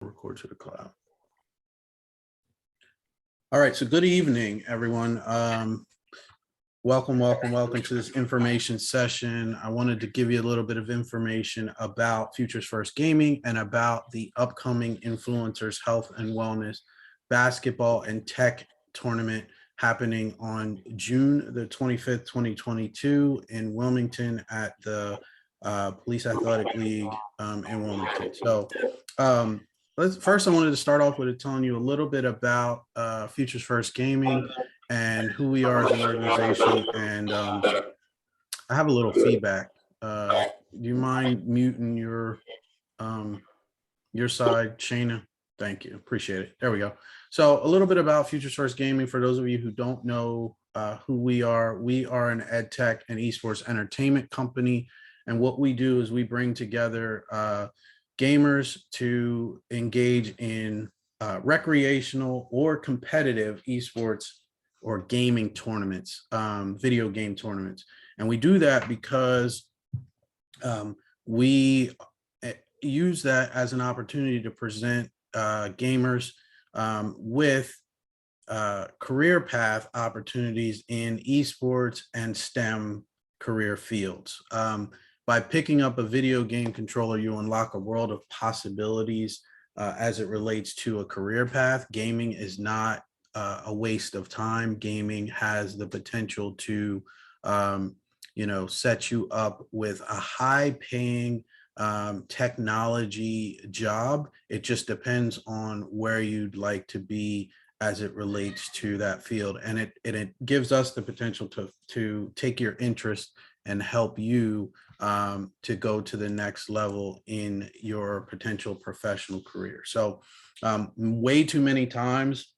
Record to the cloud. All right, so good evening, everyone. Welcome to this information session. I wanted to give you a little bit of information about Futures First Gaming and about the upcoming Influencers Health and Wellness Basketball and Tech Tournament happening on June the 25th, 2022 in Wilmington at the Police Athletic League in Wilmington. So first, I wanted to start off with telling you a little bit about Futures First Gaming and who we are as an organization. And I have a little feedback. Do you mind muting your side, Shayna? Thank you. Appreciate it. There we go. So a little bit about Futures First Gaming. For those of you who don't know who we are an ed tech and esports entertainment company. And what we do is we bring together gamers to engage in recreational or competitive esports or gaming tournaments, video game tournaments. And we do that because we use that as an opportunity to present gamers with career path opportunities in esports and STEM career fields. By picking up a video game controller, you unlock a world of possibilities as it relates to a career path. Gaming is not a waste of time. Gaming has the potential to, set you up with a high-paying technology job. It just depends on where you'd like to be as it relates to that field, and it gives us the potential to take your interest and help you to go to the next level in your potential professional career. So way too many times,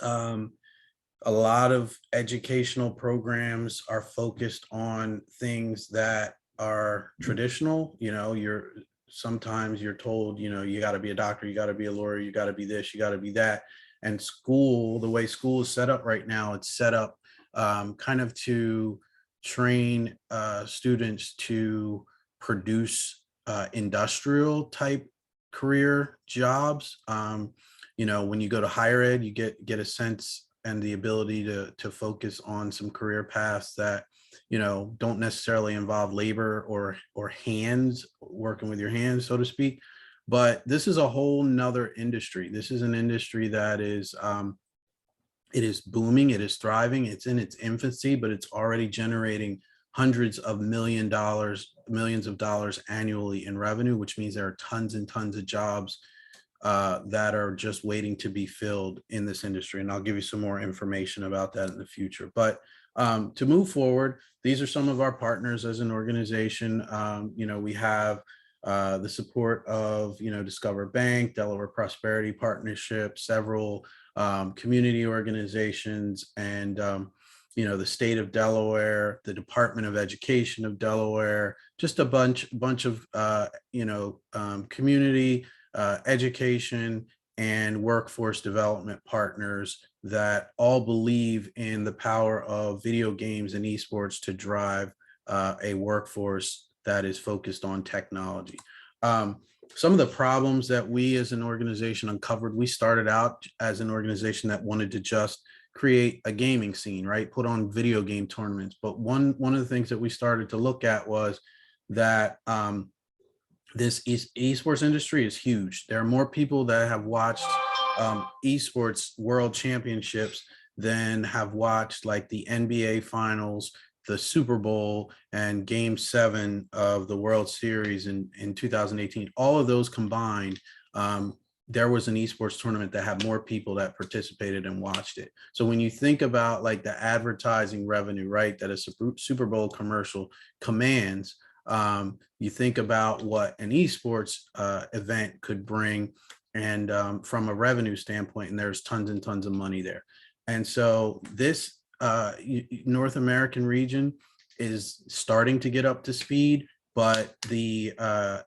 a lot of educational programs are focused on things that are traditional. Sometimes you're told, you got to be a doctor, you got to be a lawyer, you got to be this, you got to be that. And school, the way school is set up right now, it's set up kind of to train students to produce industrial type career jobs. When you go to higher ed, you get a sense and the ability to focus on some career paths that don't necessarily involve labor or hands, working with your hands, so to speak. But this is a whole nother industry. This is an industry that is it is booming, it is thriving, it's in its infancy, but it's already generating hundreds of millions of dollars annually in revenue, which means there are tons and tons of jobs that are just waiting to be filled in this industry. And I'll give you some more information about that in the future. But to move forward, these are some of our partners as an organization. We have the support of, Discover Bank, Delaware Prosperity Partnership, several community organizations, and, the state of Delaware, the Department of Education of Delaware, just a bunch of, community education and workforce development partners that all believe in the power of video games and esports to drive a workforce that is focused on technology. Some of the problems that we as an organization uncovered, we started out as an organization that wanted to just create a gaming scene, right? Put on video game tournaments. But one of the things that we started to look at was that this esports industry is huge. There are more people that have watched esports world championships than have watched like the NBA finals, the Super Bowl, and Game 7 of the World Series in 2018. All of those combined, there was an esports tournament that had more people that participated and watched it. So when you think about like the advertising revenue, right, that a Super Bowl commercial commands, you think about what an esports event could bring, and from a revenue standpoint, and there's tons and tons of money there. And so this North American region is starting to get up to speed, but the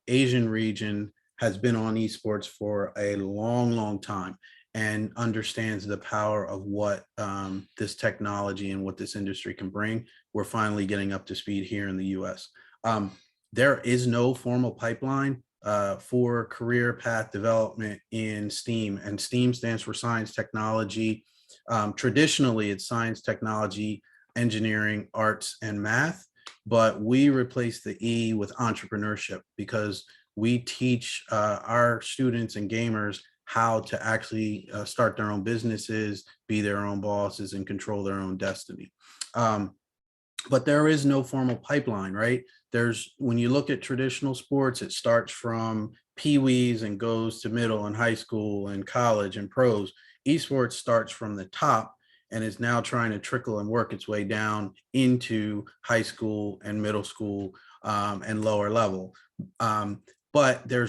Asian region has been on esports for a long time and understands the power of what this technology and what this industry can bring. We're finally getting up to speed here in the US. There is no formal pipeline for career path development in STEAM, and STEAM stands for science, technology. Traditionally, it's science, technology, engineering, arts, and math, but we replace the E with entrepreneurship because we teach our students and gamers how to actually start their own businesses, be their own bosses, and control their own destiny. But there is no formal pipeline, right? When you look at traditional sports, it starts from pee-wees and goes to middle and high school and college and pros. Esports starts from the top and is now trying to trickle and work its way down into high school and middle school and lower level. But there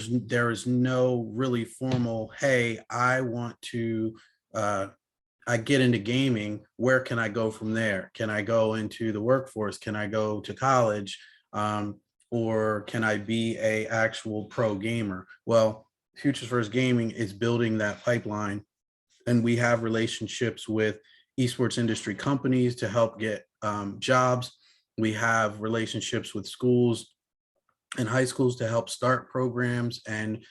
is no really formal, hey, I want to I get into gaming, where can I go from there? Can I go into the workforce? Can I go to college? Or can I be a actual pro gamer? Well, Futures First Gaming is building that pipeline, and we have relationships with esports industry companies to help get jobs. We have relationships with schools and high schools to help start programs and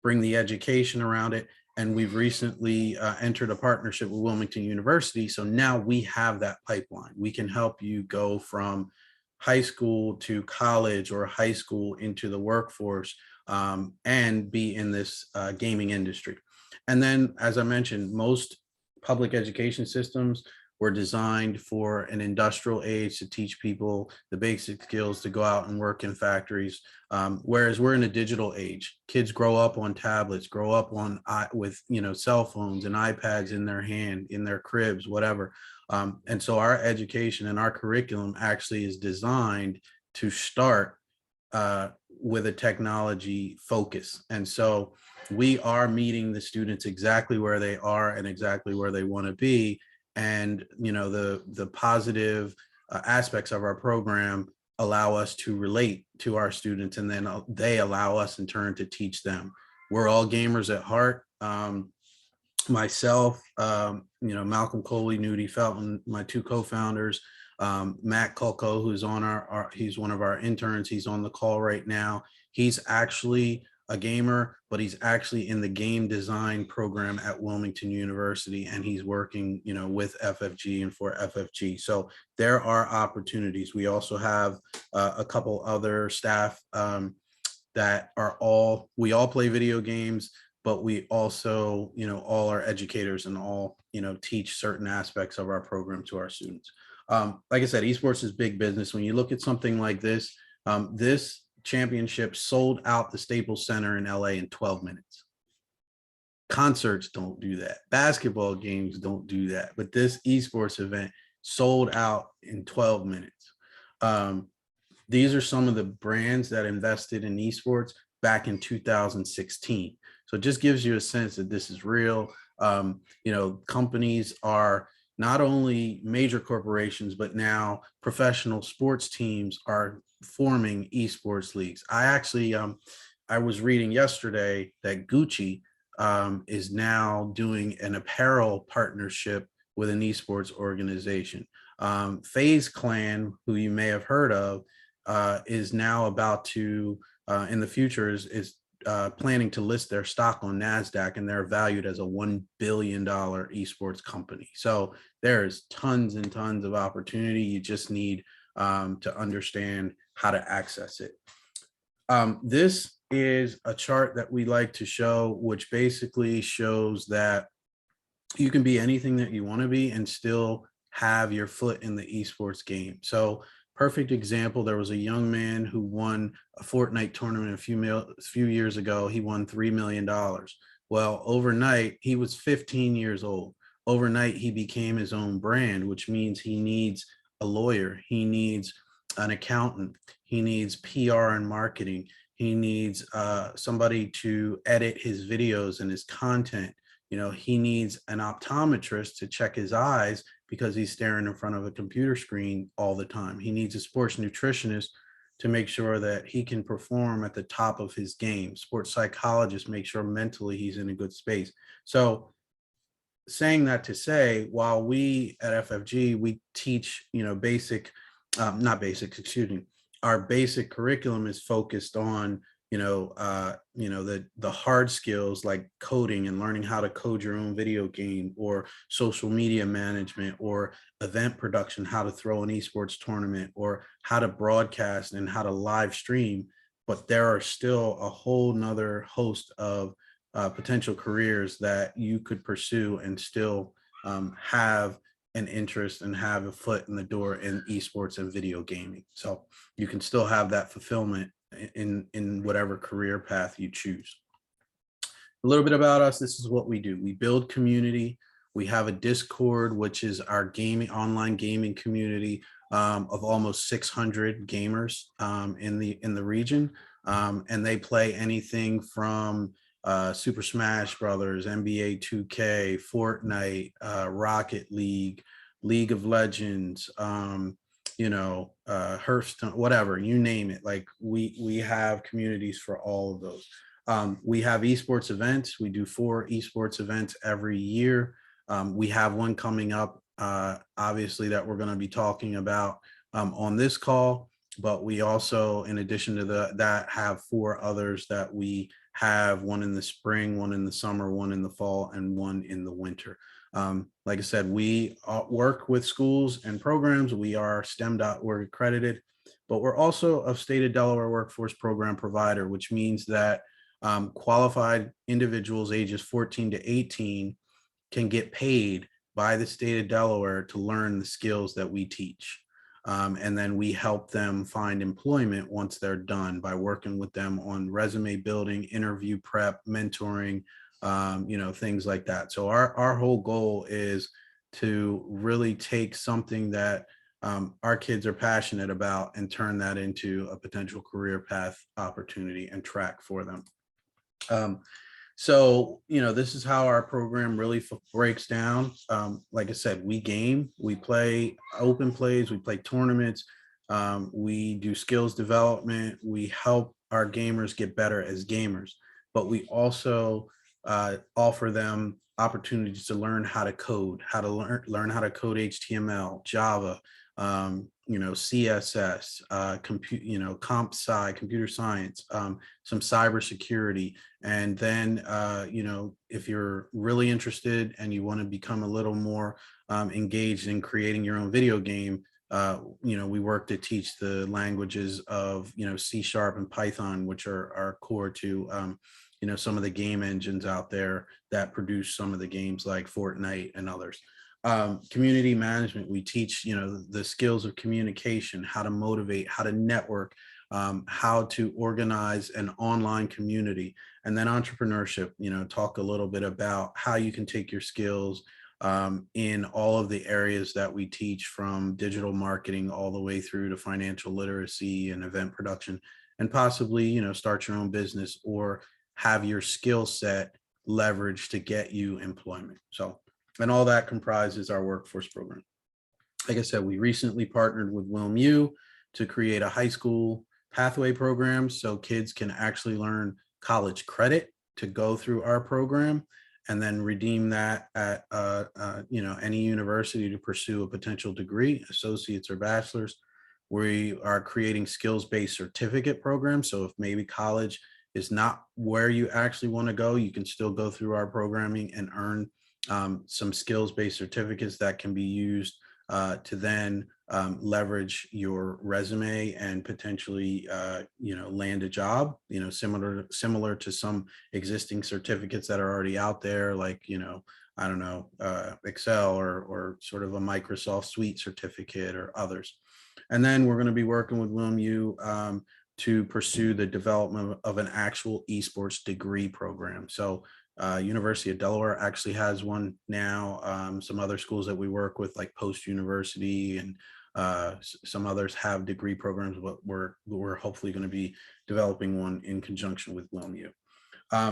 bring the education around it. And we've recently entered a partnership with Wilmington University. So now we have that pipeline. We can help you go from high school to college or high school into the workforce and be in this gaming industry. And then, as I mentioned, most public education systems were designed for an industrial age to teach people the basic skills to go out and work in factories. Whereas we're in a digital age. Kids grow up on tablets, grow up on with cell phones and iPads in their hand, in their cribs, whatever. And so our education and our curriculum actually is designed to start with a technology focus. And so we are meeting the students exactly where they are and exactly where they want to be. And the positive aspects of our program allow us to relate to our students, and then they allow us in turn to teach them. We're all gamers at heart. Myself, Malcolm Coley, Nudie Felton, my two co-founders, Matt Kulko, who's on he's one of our interns. He's on the call right now. He's actually a gamer, but he's actually in the game design program at Wilmington University, and he's working, with FFG and for FFG. So there are opportunities. We also have a couple other staff that we all play video games, but we also, all are educators and all, teach certain aspects of our program to our students. Like I said, esports is big business. When you look at something like this, this championship sold out the Staples Center in LA in 12 minutes. Concerts don't do that. Basketball games don't do that. But this esports event sold out in 12 minutes. These are some of the brands that invested in esports back in 2016. So it just gives you a sense that this is real. Companies are not only major corporations, but now professional sports teams are forming esports leagues. I was reading yesterday that Gucci is now doing an apparel partnership with an esports organization. FaZe Clan, who you may have heard of, is now about to, in the future, is planning to list their stock on NASDAQ, and they're valued as a $1 billion esports company. So there's tons and tons of opportunity. You just need to understand how to access it. This is a chart that we like to show, which basically shows that you can be anything that you want to be and still have your foot in the esports game. So perfect example, there was a young man who won a Fortnite tournament a few years ago. He won $3 million. Well, overnight, he was 15 years old. Overnight, he became his own brand, which means he needs a lawyer. He needs an accountant. He needs PR and marketing. He needs somebody to edit his videos and his content. He needs an optometrist to check his eyes because he's staring in front of a computer screen all the time. He needs a sports nutritionist to make sure that he can perform at the top of his game. Sports psychologist, make sure mentally he's in a good space. So saying that to say, while we at FFG, we teach, our basic curriculum is focused on, the hard skills like coding and learning how to code your own video game, or social media management, or event production, how to throw an esports tournament, or how to broadcast and how to live stream. But there are still a whole nother host of potential careers that you could pursue and still have an interest and have a foot in the door in esports and video gaming. So you can still have that fulfillment in whatever career path you choose. A little bit about us. This is what we do. We build community. We have a Discord, which is our online gaming community of almost 600 gamers in the region, and they play anything from Super Smash Brothers, NBA 2K, Fortnite, Rocket League, League of Legends, Hearthstone, whatever, you name it. Like we have communities for all of those. We have esports events. We do 4 esports events every year. We have one coming up, obviously, that we're going to be talking about on this call. But we also, in addition to that, have 4 others that we have, one in the spring, one in the summer, one in the fall, and one in the winter. Like I said, we work with schools and programs. We are STEM.org accredited, but we're also a state of Delaware workforce program provider, which means that qualified individuals ages 14 to 18 can get paid by the state of Delaware to learn the skills that we teach. And then we help them find employment once they're done by working with them on resume building, interview prep, mentoring, things like that. So our whole goal is to really take something that our kids are passionate about and turn that into a potential career path opportunity and track for them. So, this is how our program really breaks down. Like I said, we game, we play open plays, we play tournaments, we do skills development, we help our gamers get better as gamers, but we also offer them opportunities to learn how to code, learn how to code HTML, Java, CSS, comp sci, computer science, some cybersecurity. And then, if you're really interested and you want to become a little more engaged in creating your own video game, we work to teach the languages of, C# and Python, which are core to, some of the game engines out there that produce some of the games like Fortnite and others. Community management, we teach, the skills of communication, how to motivate, how to network, how to organize an online community. And then entrepreneurship, talk a little bit about how you can take your skills in all of the areas that we teach, from digital marketing all the way through to financial literacy and event production, and possibly, start your own business or have your skill set leveraged to get you employment. So, and all that comprises our workforce program. Like I said, we recently partnered with WilmU to create a high school pathway program so kids can actually learn college credit to go through our program and then redeem that at any university to pursue a potential degree, associates or bachelor's. We are creating skills-based certificate programs. So if maybe college is not where you actually want to go, you can still go through our programming and earn some skills-based certificates that can be used to then leverage your resume and potentially, land a job, similar to some existing certificates that are already out there, like, Excel or sort of a Microsoft Suite certificate or others. And then we're going to be working with WilmU to pursue the development of an actual esports degree program. So University of Delaware actually has one now. Some other schools that we work with, like Post University and some others, have degree programs, but we're hopefully going to be developing one in conjunction with WilmU.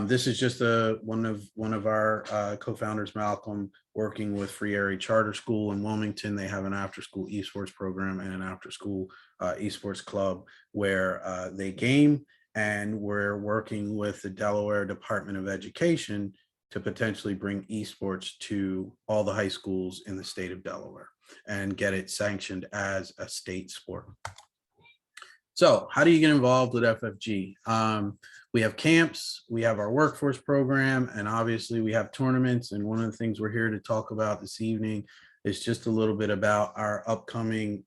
This is just one of our co-founders, Malcolm, working with Free Area Charter School in Wilmington. They have an after-school esports program and an after-school esports club where they game, and we're working with the Delaware Department of Education to potentially bring esports to all the high schools in the state of Delaware and get it sanctioned as a state sport. So how do you get involved with FFG? We have camps, we have our workforce program, and obviously we have tournaments. And one of the things we're here to talk about this evening is just a little bit about our upcoming,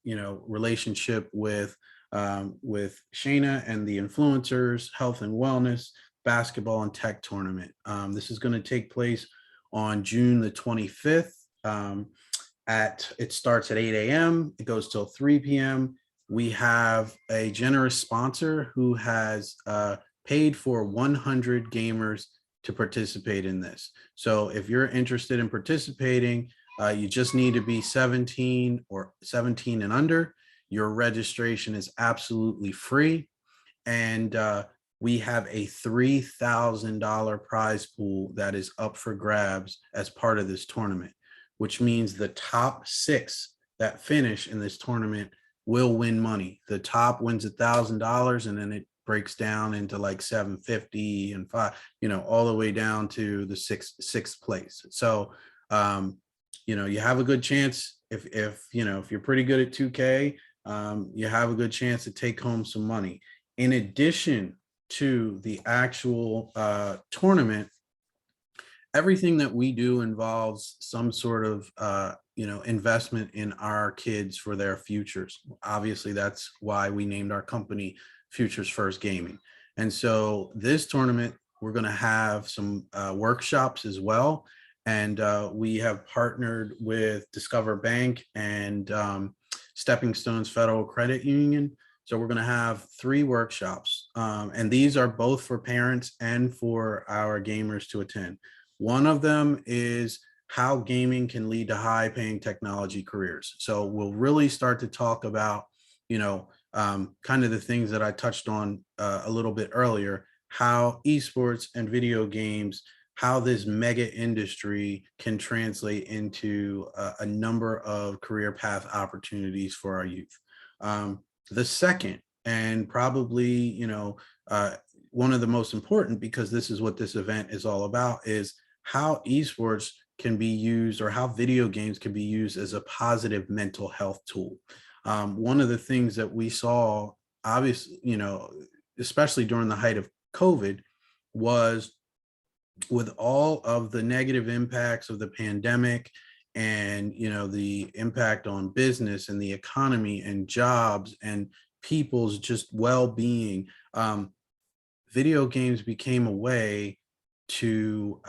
relationship with Shayna and the Influencers Health and Wellness Basketball and Tech Tournament. This is going to take place on June the 25th. It starts at 8 a.m. It goes till 3 p.m. We have a generous sponsor who has paid for 100 gamers to participate in this. So if you're interested in participating, you just need to be 17 or 17 and under. Your registration is absolutely free. And we have a $3,000 prize pool that is up for grabs as part of this tournament, which means the top 6 that finish in this tournament will win money. The top wins $1,000, and then it breaks down into like 750 and 5, all the way down to the sixth place. So, you have a good chance if you're pretty good at 2K, you have a good chance to take home some money. In addition to the actual tournament, everything that we do involves some sort of investment in our kids for their futures. Obviously, that's why we named our company Futures First Gaming. And so this tournament, we're going to have some workshops as well. And we have partnered with Discover Bank and Stepping Stones Federal Credit Union. So we're going to have 3 workshops. And these are both for parents and for our gamers to attend. One of them is how gaming can lead to high paying technology careers. So we'll really start to talk about, kind of the things that I touched on a little bit earlier, how esports and video games, how this mega industry can translate into a number of career path opportunities for our youth. The second, and probably, one of the most important, because this is what this event is all about, is how esports can be used, or how video games can be used as a positive mental health tool. One of the things that we saw, obviously, especially during the height of COVID, was with all of the negative impacts of the pandemic and, the impact on business and the economy and jobs and people's just well-being, video games became a way to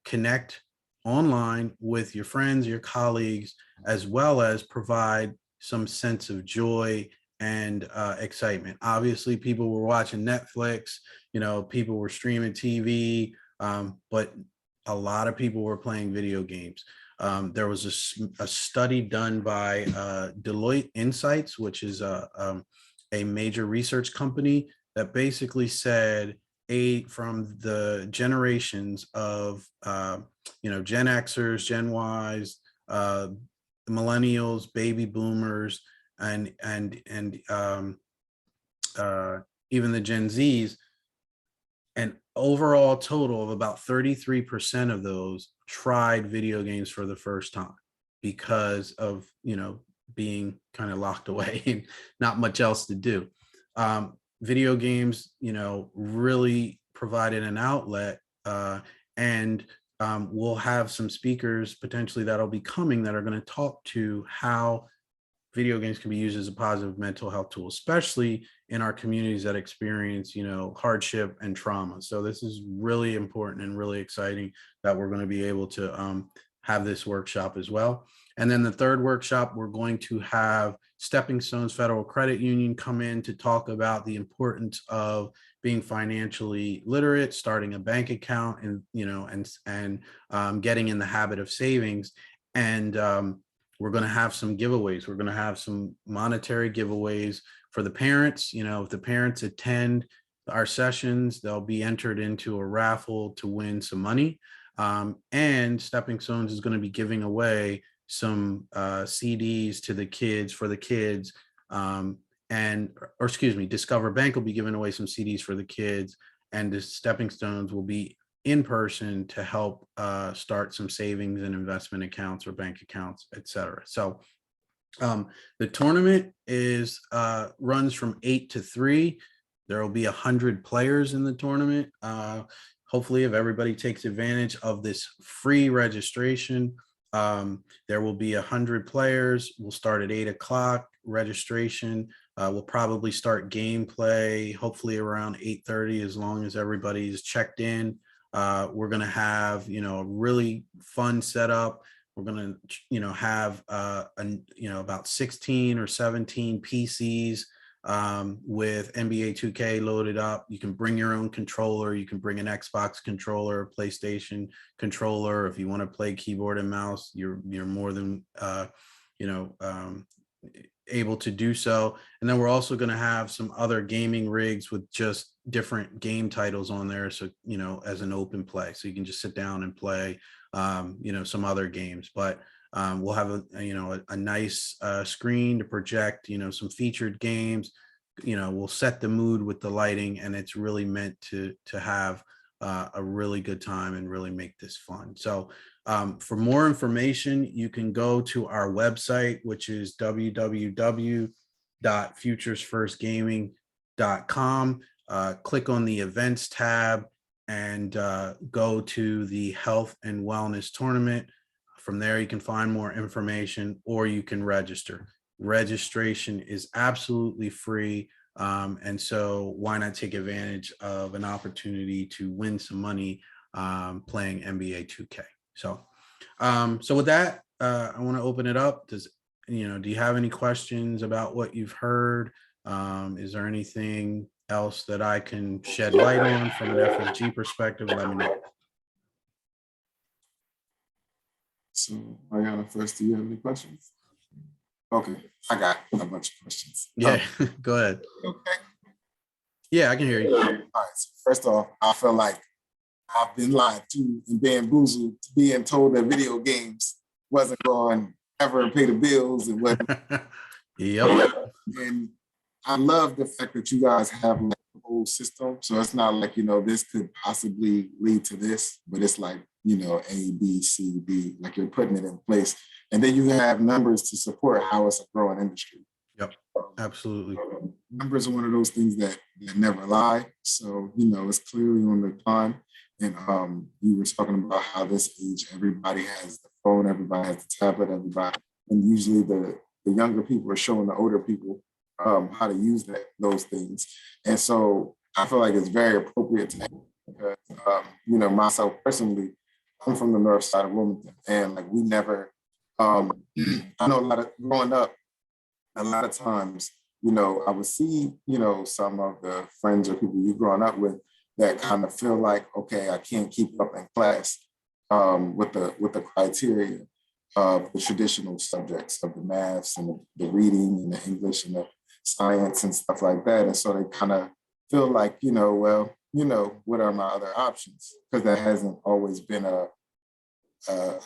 connect online with your friends, your colleagues, as well as provide some sense of joy and excitement. Obviously, people were watching Netflix, people were streaming TV, but a lot of people were playing video games. There was a study done by Deloitte Insights, which is a major research company, that basically said from the generations of Gen Xers, Gen Ys, millennials, baby boomers, and even the Gen Zs, an overall total of about 33% of those tried video games for the first time because of being kind of locked away and not much else to do. Video games, really provided an outlet, and we'll have some speakers potentially that'll be coming that are going to talk to how video games can be used as a positive mental health tool, especially in our communities that experience, hardship and trauma. So this is really important and really exciting that we're going to be able to have this workshop as well. And then the third workshop, we're going to have Stepping Stones Federal Credit Union come in to talk about the importance of being financially literate, starting a bank account, and getting in the habit of savings. And we're going to have some giveaways. We're going to have some monetary giveaways for the parents. If the parents attend our sessions, they'll be entered into a raffle to win some money. And Stepping Stones is going to be giving away some CDs to the kids, for the kids, Discover Bank will be giving away some CDs for the kids, and the Stepping Stones will be in person to help start some savings and investment accounts or bank accounts, et cetera. So The tournament is runs from 8 to 3. There will be 100 players in the tournament. Hopefully, if everybody takes advantage of this free registration, there will be 100 players. We'll start at 8 o'clock. Registration. We'll probably start gameplay hopefully around 8:30, as long as everybody's checked in. We're going to have, a really fun setup. We're going to, have, about 16 or 17 PCs with NBA 2K loaded up. You can bring your own controller. You can bring an Xbox controller, PlayStation controller. If you want to play keyboard and mouse, you're more than, able to do so. And then we're also going to have some other gaming rigs with just different game titles on there. So, as an open play, so you can just sit down and play, some other games, but we'll have a nice screen to project, some featured games. We'll set the mood with the lighting, and it's really meant to have a really good time and really make this fun. So for more information, you can go to our website, which is www.futuresfirstgaming.com. Click on the events tab and go to the health and wellness tournament. From there, you can find more information, or you can register. Registration is absolutely free. And so why not take advantage of an opportunity to win some money playing NBA 2K? So with that, I want to open it up. Do you have any questions about what you've heard? Is there anything else that I can shed light on from an FFG perspective? Let me know. So, Ariana, first, do you have any questions? Okay, I got a bunch of questions. Yeah, go ahead. Okay. Yeah, I can hear you. All right, so first off, I feel like I've been lied to and bamboozled, being told that video games wasn't going to ever pay the bills and what. Yep. And I love the fact that you guys have like a whole system. So it's not like, this could possibly lead to this, but it's like, A, B, C, D, like you're putting it in place. And then you have numbers to support how it's a growing industry. Yep, absolutely. Numbers are one of those things that never lie. So, it's clearly on the climb. And you were talking about how this age, everybody has the phone, everybody has the tablet, everybody. And usually the younger people are showing the older people how to use those things. And so I feel like it's very appropriate to because, myself personally, I'm from the north side of Wilmington. And like we never, I know growing up, a lot of times, I would see, some of the friends or people you've grown up with that kind of feel like, okay, I can't keep up in class with the criteria of the traditional subjects of the maths and the reading and the English and the science and stuff like that. And so they kind of feel like, what are my other options? Because that hasn't always been a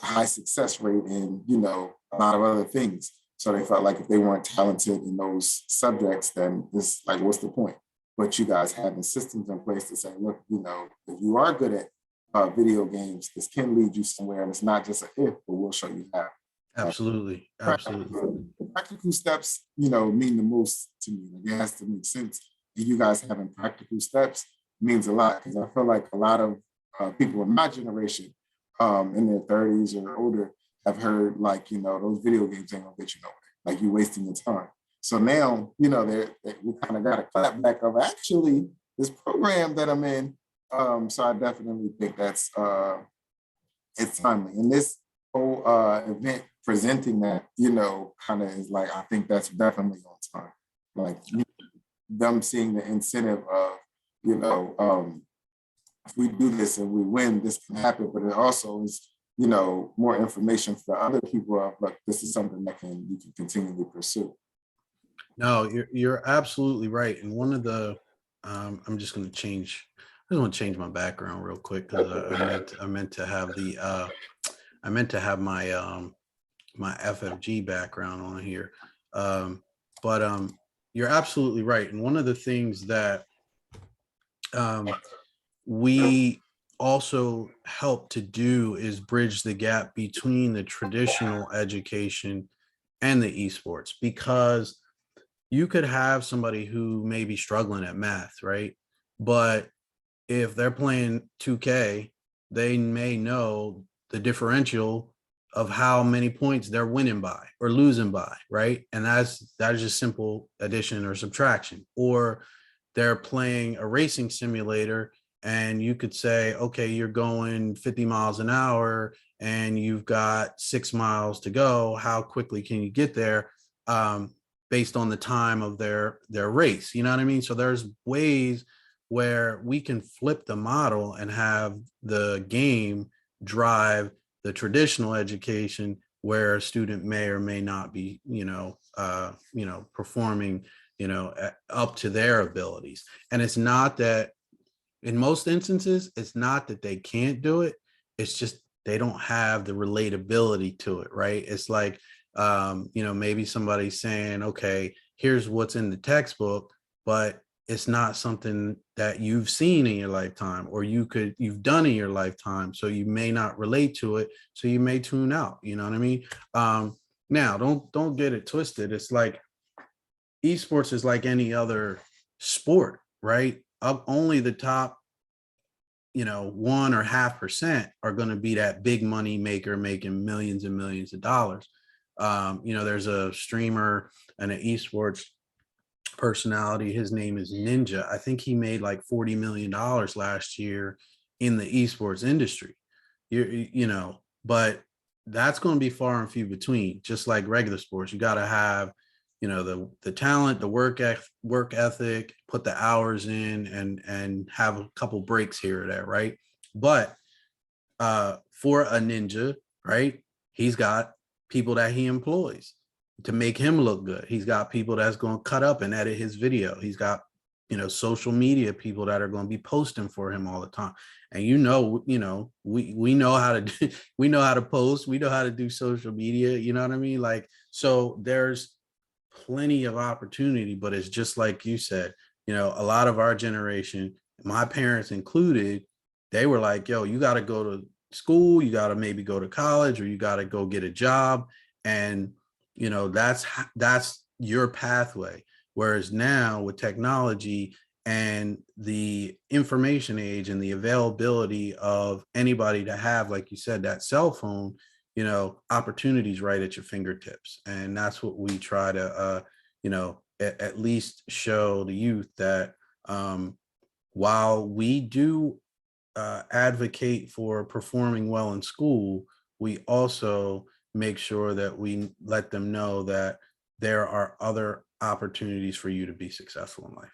high success rate in, a lot of other things. So they felt like if they weren't talented in those subjects, then it's like, what's the point? But you guys having systems in place to say, look, if you are good at video games, this can lead you somewhere. And it's not just an if, but we'll show you how. Absolutely. Absolutely. Practical steps, mean the most to me. Like it has to make sense. And you guys having practical steps means a lot because I feel like a lot of people in my generation in their 30s or older have heard like, those video games ain't gonna get you nowhere. Like you're wasting your time. So now, we kind of got a clap back of actually this program that I'm in. So I definitely think that's it's timely. And this whole event presenting that, kind of is like, I think that's definitely on time. Like them seeing the incentive of, if we do this and we win, this can happen. But it also is, more information for other people of like, this is something that you can continually pursue. No, you're absolutely right. And one of the, I'm just going to change. I just want to change my background real quick because I meant to have my my FFG background on here. But you're absolutely right. And one of the things that we also help to do is bridge the gap between the traditional education and the esports, because you could have somebody who may be struggling at math, right? But if they're playing 2K, they may know the differential of how many points they're winning by or losing by, right? And that is just simple addition or subtraction. Or they're playing a racing simulator and you could say, okay, you're going 50 miles an hour and you've got 6 miles to go. How quickly can you get there? Based on the time of their race, you know what I mean? So there's ways where we can flip the model and have the game drive the traditional education where a student may or may not be, performing, up to their abilities. And it's not that, in most instances, it's not that they can't do it. It's just they don't have the relatability to it, right? It's like, maybe somebody's saying, okay, here's what's in the textbook, but it's not something that you've seen in your lifetime or you've done in your lifetime. So you may not relate to it. So you may tune out, you know what I mean? Now don't get it twisted. It's like esports is like any other sport, right? Only the top, 1.5% are going to be that big money maker making millions and millions of dollars. There's a streamer and an esports personality. His name is Ninja. I think he made like $40 million last year in the esports industry. But that's going to be far and few between. Just like regular sports, you got to have, the talent, the work ethic, put the hours in, and have a couple breaks here or there, right? But for a Ninja, right, he's got people that he employs to make him look good. He's got people that's going to cut up and edit his video. He's got, social media people that are going to be posting for him all the time. And we know how to do, we know how to post, we know how to do social media, you know what I mean? Like, so there's plenty of opportunity, but it's just like you said, a lot of our generation, my parents included, they were like, yo, you got to go to school, you got to maybe go to college, or you got to go get a job. And, that's your pathway. Whereas now with technology and the information age and the availability of anybody to have, like you said, that cell phone, opportunities right at your fingertips. And that's what we try to, at least show the youth that while we do advocate for performing well in school, we also make sure that we let them know that there are other opportunities for you to be successful in life.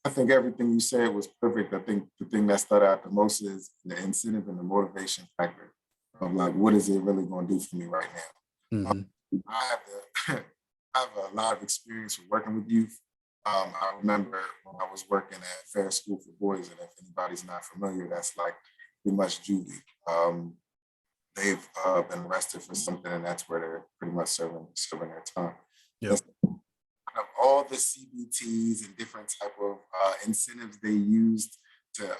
I think everything you said was perfect. I think the thing that stood out the most is the incentive and the motivation factor of like, what is it really going to do for me right now? Mm-hmm. I have a lot of experience with working with youth. I remember when I was working at Fair School for Boys, and if anybody's not familiar, that's like pretty much juvie. They've been arrested for something, and that's where they're pretty much serving their time. Yep. Of all the CBTs and different type of incentives they used to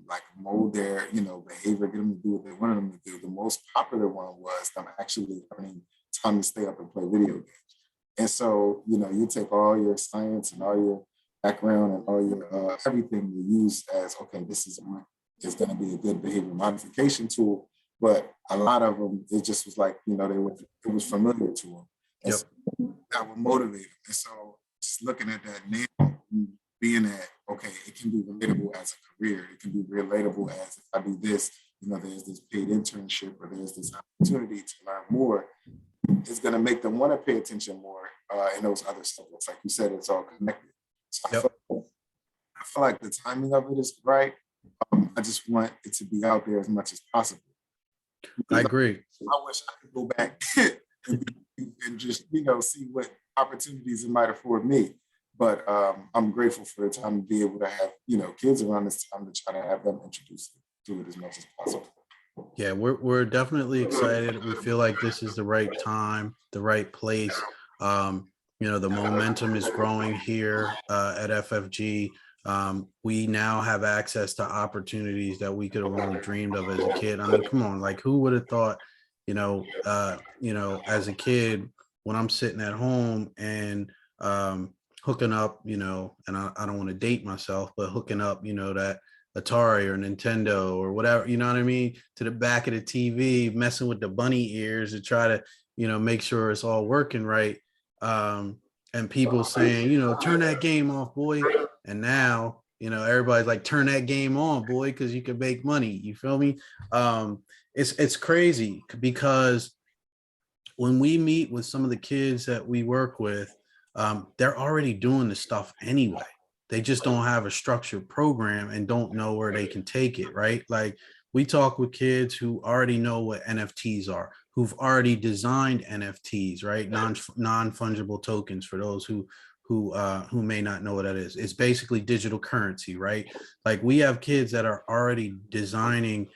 like mold their behavior, get them to do what they wanted them to do, the most popular one was them actually earning time to stay up and play video games. And so, you take all your science and all your background and all your everything you use as, okay, this is going to be a good behavior modification tool. But a lot of them, it just was like, it was familiar to them. And so that would motivate them. And so just looking at that now, being that, okay, it can be relatable as a career. It can be relatable as, if I do this, there's this paid internship or there's this opportunity to learn more. It's going to make them want to pay attention more in those other subjects. Like you said, it's all connected. So I feel like the timing of it is right. I just want it to be out there as much as possible. I agree. I wish I could go back and just, see what opportunities it might afford me. But I'm grateful for the time to be able to have, kids around this time to try to have them introduced to it as much as possible. Yeah, we're definitely excited. We feel like this is the right time, the right place. The momentum is growing here at FFG. We now have access to opportunities that we could have only dreamed of as a kid. I mean, come on, like who would have thought, as a kid, when I'm sitting at home and hooking up, and I don't want to date myself, but hooking up, that Atari or Nintendo or whatever, you know what I mean, to the back of the TV, messing with the bunny ears to try to, make sure it's all working right. And people saying, turn that game off, boy. And now, everybody's like, turn that game on, boy, because you can make money. You feel me? It's crazy because when we meet with some of the kids that we work with, they're already doing the stuff anyway. They just don't have a structured program and don't know where they can take it, right? Like we talk with kids who already know what NFTs are, who've already designed NFTs, right? Non-fungible tokens for those who may not know what that is. It's basically digital currency, right? Like we have kids that are already designing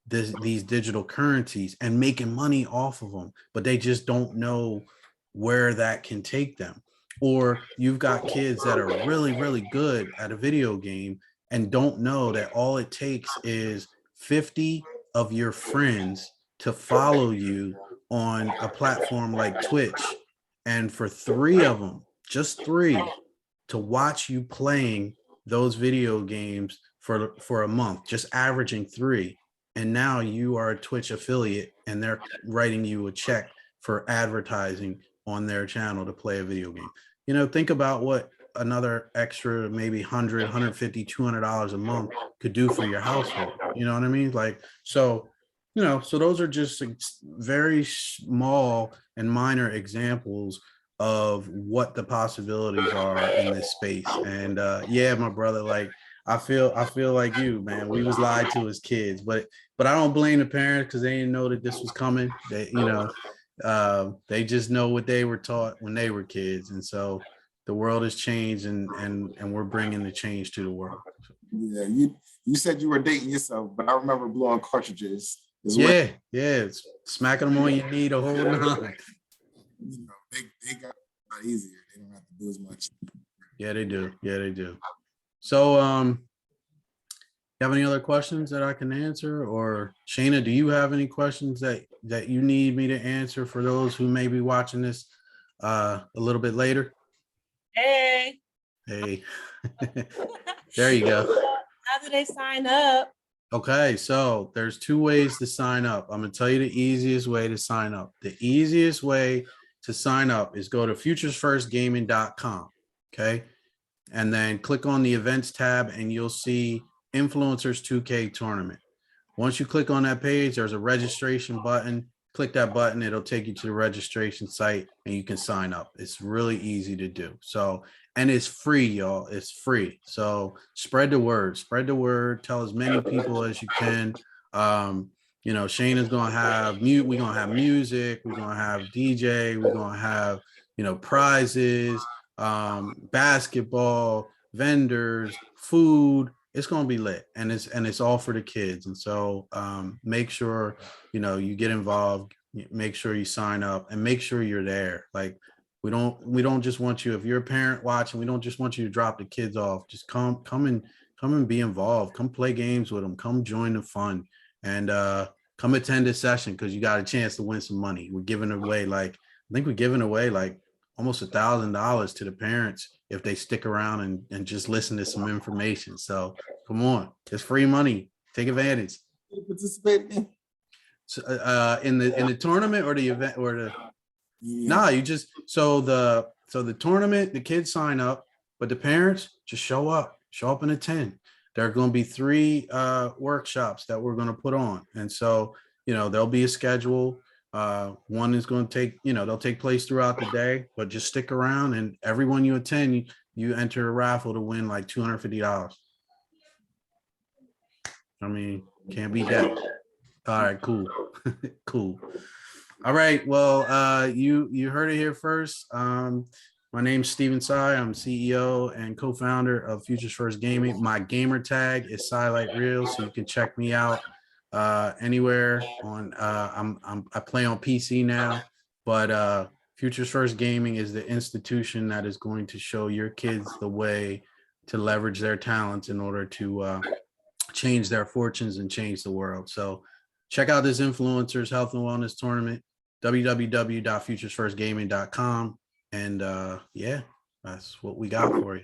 these digital currencies and making money off of them, but they just don't know where that can take them. Or you've got kids that are really, really good at a video game and don't know that all it takes is 50 of your friends to follow you on a platform like Twitch. And for 3 of them, just 3, to watch you playing those video games for a month, just averaging 3. And now you are a Twitch affiliate and they're writing you a check for advertising on their channel to play a video game. Think about what another extra maybe 100, 150, $200 a month could do for your household. You know what I mean? Like, so those are just very small and minor examples of what the possibilities are in this space. And yeah, my brother, like I feel like you, man. We was lied to as kids, but I don't blame the parents because they didn't know that this was coming. They just know what they were taught when they were kids, and so the world has changed, and we're bringing the change to the world. Yeah, you said you were dating yourself, but I remember blowing cartridges as well. Yeah, it's smacking them on your knee the whole night. They got a lot easier. They don't have to do as much. Yeah, they do. So, you have any other questions that I can answer? Or Shayna, do you have any questions that you need me to answer for those who may be watching this a little bit later? Hey. There you go. How do they sign up? Okay, so there's 2 ways to sign up. I'm going to tell you the easiest way to sign up. The easiest way to sign up is go to futuresfirstgaming.com. Okay. And then click on the events tab and you'll see Influencers 2K tournament. Once you click on that page, there's a registration button. Click that button. It'll take you to the registration site and you can sign up. It's really easy to do. So, and it's free, y'all. It's free. So spread the word. Tell as many people as you can. Shayna's going to have we're going to have music. We're going to have DJ. We're going to have, prizes, basketball, vendors, food. It's going to be lit, and it's all for the kids. And so make sure you get involved, make sure you sign up, and make sure you're there. Like we don't just want you, if you're a parent watching, we don't just want you to drop the kids off. Just come and be involved. Come play games with them. Come join the fun, and come attend this session because you got a chance to win some money. We're giving away like almost $1,000 to the parents if they stick around and just listen to some information. So come on, it's free money. Take advantage. Participate again. So, in the tournament or the event or the you just so the tournament, the kids sign up, but the parents just show up and attend. There are going to be 3 workshops that we're going to put on, and so there'll be a schedule. One is going to take, they'll take place throughout the day, but just stick around, and everyone you attend, you enter a raffle to win like $250. I mean, can't beat that. All right, cool. Cool. All right. Well, you heard it here first. My name's Steven Tsai. I'm CEO and co-founder of Futures First Gaming. My gamer tag is Sci-Light Real, so you can check me out anywhere on I play on PC now, but Futures First Gaming is the institution that is going to show your kids the way to leverage their talents in order to change their fortunes and change the world. So check out this influencers health and wellness tournament, www.futuresfirstgaming.com. And yeah, that's what we got for you.